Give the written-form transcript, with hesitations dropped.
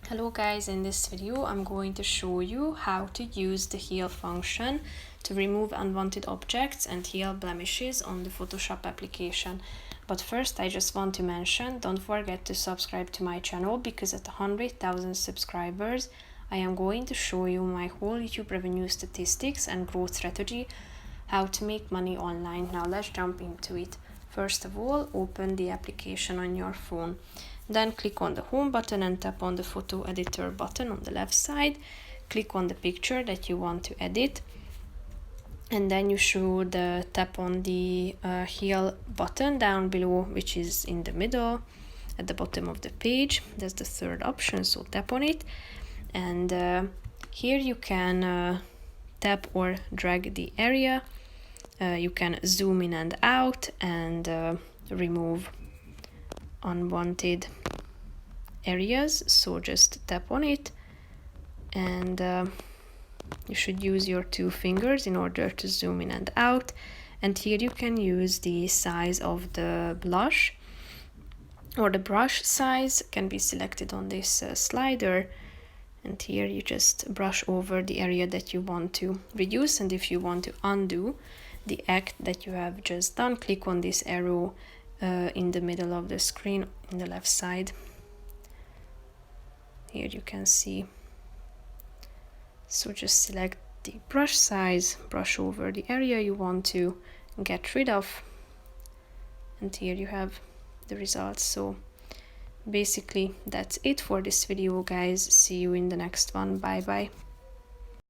Hello guys, in this video I'm going to show you how to use the heal function to remove unwanted objects and heal blemishes on the Photoshop application. But first I just want to mention, don't forget to subscribe to my channel because at 100,000 subscribers I am going to show you my whole YouTube revenue statistics and growth strategy, how to make money online. Now let's jump into it. First of all, open the application on your phone. Then click on the home button and tap on the photo editor button on the left side. Click on the picture that you want to edit. And then you should tap on the heal button down below, which is in the middle at the bottom of the page. That's the third option, so tap on it. And here you can tap or drag the area. You can zoom in and out and remove unwanted areas, so just tap on it, and you should use your two fingers in order to zoom in and out. And here you can use the size of the blush, or the brush size can be selected on this slider, and here you just brush over the area that you want to reduce. And if you want to undo the act that you have just done, click on this arrow in the middle of the screen in the left side. Here you can see. So just select the brush size, brush over the area you want to get rid of, and here you have the results. So basically that's it for this video, guys. See you in the next one. Bye bye.